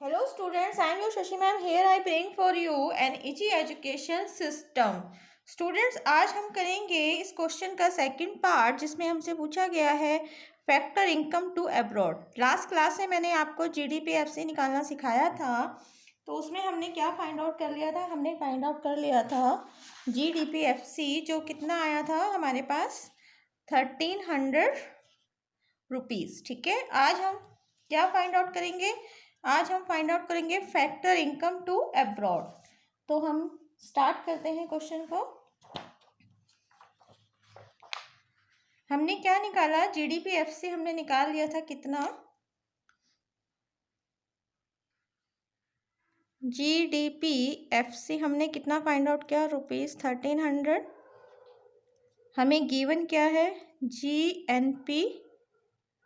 Hello students, I am your Shashi ma'am. Here I bring for you an easy education system. Students आज हम करेंगे इस question का second part जिसमें हमसे पूछा गया है factor income to abroad. Last class में मैंने आपको जीडीपी एफसी निकालना सिखाया था, तो उसमें हमने क्या फाइंड आउट कर लिया था? हमने फाइंड आउट कर लिया था जीडीपी एफसी जो कितना आया था हमारे पास 1300 रुपीज़। ठीक है, आज हम क्या फाइंड आउट करेंगे? आज हम फाइंड आउट करेंगे फैक्टर इनकम टू अब्रॉड। तो हम स्टार्ट करते हैं क्वेश्चन को। हमने क्या निकाला? जीडीपी एफ से हमने निकाल लिया था कितना? जीडीपी एफ से हमने कितना फाइंड आउट किया? ₹1300। हमें गिवन क्या है? जीएनपी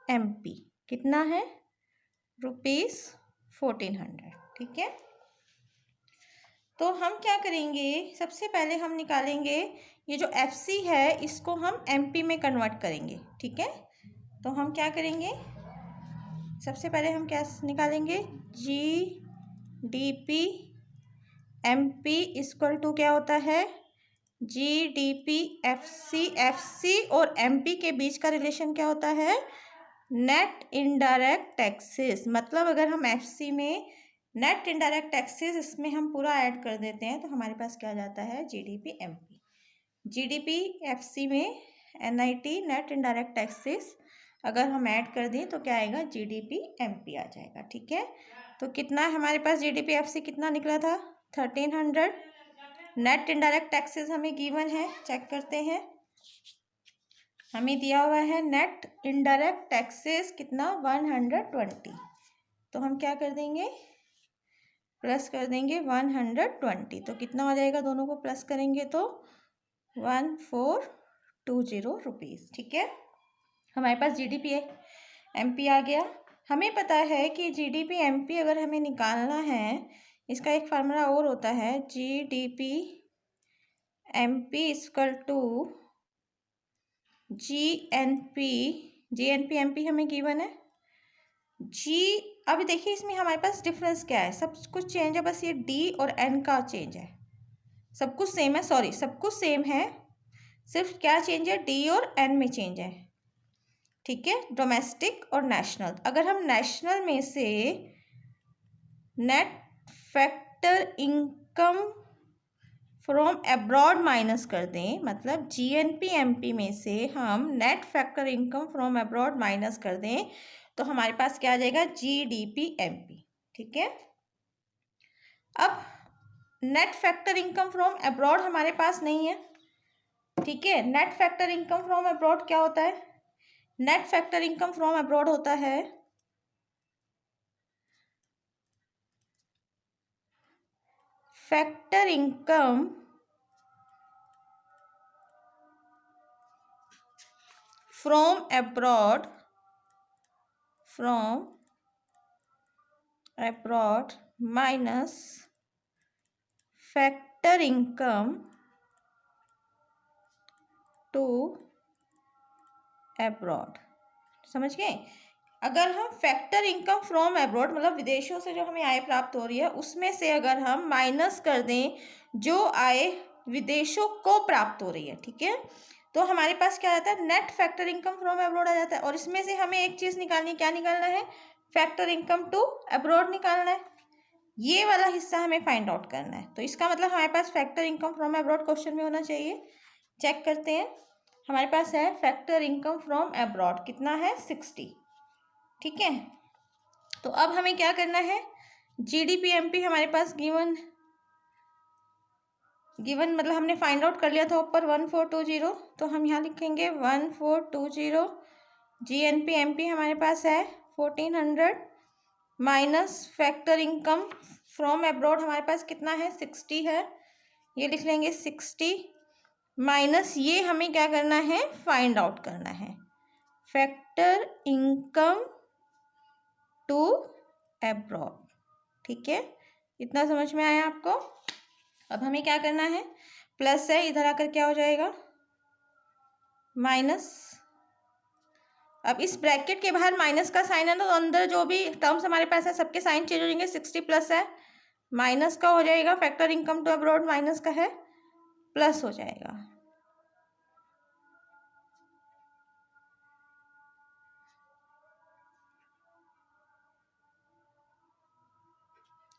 एमपी कितना है? ₹1400। ठीक है, तो हम क्या करेंगे? सबसे पहले हम निकालेंगे ये जो एफसी है इसको हम एमपी में कन्वर्ट करेंगे। ठीक है, तो हम क्या करेंगे? सबसे पहले हम क्या निकालेंगे? जीडीपी एमपी इक्वल टू क्या होता है? GDP FC. एफसी और एमपी के बीच का रिलेशन क्या होता है? Net indirect taxes. मतलब अगर हम एफसी में नेट इनडायरेक्ट टैक्सेस इसमें हम पूरा ऐड कर देते हैं तो हमारे पास क्या जाता है? GDP MP. जीडीपी एफसी में एनआईटी नेट इनडायरेक्ट टैक्सेस अगर हम ऐड कर दें तो क्या आएगा? जीडीपी एमपी आ जाएगा। ठीक है, तो कितना हमारे पास जीडीपी एफसी कितना निकला था? 1300। नेट इनडायरेक्ट टैक्सेस हमें गिवन है, चेक करते हैं। हमें दिया हुआ है नेट इनडायरेक्ट टैक्सेस कितना? 120। तो हम क्या कर देंगे? प्लस कर देंगे 120। तो कितना हो जाएगा? दोनों को प्लस करेंगे तो 1420 रुपीज़। ठीक है, हमारे पास जीडीपी एमपी आ गया। हमें पता है कि जीडीपी एमपी अगर हमें निकालना है इसका एक फार्मूला और होता है, GDP MP equal to GNP. GNP MP हमें गिवन है जी। अभी देखिए इसमें हमारे पास डिफरेंस क्या है? सब कुछ चेंज है, बस ये डी और एन का चेंज है। सब कुछ सेम है, सॉरी सब कुछ सेम है, सिर्फ क्या चेंज है? डी और एन में चेंज है। ठीक है, डोमेस्टिक और नेशनल। अगर हम नेशनल में से net factor income from abroad minus कर दें, मतलब जीएनपी एमपी में से हम net factor income from abroad minus कर दें तो हमारे पास क्या आ जाएगा? GDP MP. ठीक है, अब net factor income from abroad हमारे पास नहीं है। ठीक है, net factor income from abroad क्या होता है? Net factor income from abroad होता है factor income from abroad minus factor income to abroad. समझ गए? अगर हम फैक्टर इनकम फ्रॉम अब्रॉड मतलब विदेशों से जो हमें आय प्राप्त हो रही है उसमें से अगर हम माइनस कर दें जो आय विदेशों को प्राप्त हो रही है, ठीक है, तो हमारे पास क्या आता है? Net factor income from abroad आ जाता है। और इसमें से हमें एक चीज़ निकालनी है। क्या निकालना है? फैक्टर इनकम टू अब्रॉड निकालना है। ये वाला हिस्सा हमें फाइंड आउट करना है। तो इसका मतलब हमारे पास factor income from abroad question में होना चाहिए। चेक करते हैं, हमारे पास है फैक्टर इनकम फ्रॉम अब्रॉड कितना है? 60। ठीक है, तो अब हमें क्या करना है? जीडीपी एमपी हमारे पास गिवन मतलब हमने फाइंड आउट कर लिया था ऊपर 1420, तो हम यहाँ लिखेंगे 1420। जीएनपी एमपी हमारे पास है 1400 minus factor income from abroad हमारे पास कितना है? 60 है। ये लिख लेंगे 60 माइनस ये हमें क्या करना है? फाइंड आउट करना है फैक्टर इनकम टू अब्रॉड। ठीक है, इतना समझ में आया आपको? अब हमें क्या करना है? प्लस है, इधर आकर क्या हो जाएगा? माइनस अब इस ब्रैकेट के बाहर माइनस का साइन है तो अंदर जो भी टर्म्स हमारे पास है सबके साइन चेंज हो जाएंगे। 60 प्लस है, माइनस का हो जाएगा, factor income to abroad minus का है, प्लस हो जाएगा।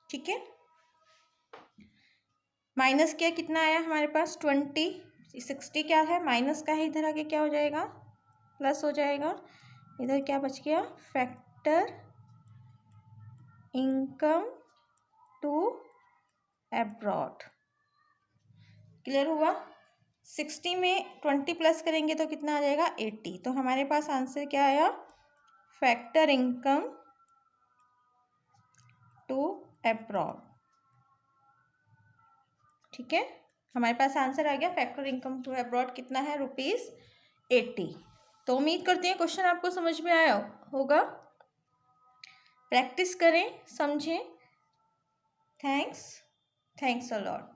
ठीक है, माइनस क्या कितना आया हमारे पास 20, 60 क्या है माइनस का है, इधर आके क्या हो जाएगा प्लस हो जाएगा। इधर क्या बच गया, factor income to abroad. Clear हुआ। 60 में 20 प्लस करेंगे तो कितना आ जाएगा 80। तो हमारे पास आंसर क्या आया, फैक्टर इनकम टू अब्रॉड। ठीक है, हमारे पास आंसर आ गया फैक्टर इनकम टू अब्रॉड कितना है, ₹80। तो उम्मीद करते हैं क्वेश्चन आपको समझ में आया होगा। प्रैक्टिस करें, समझें। Thanks a lot.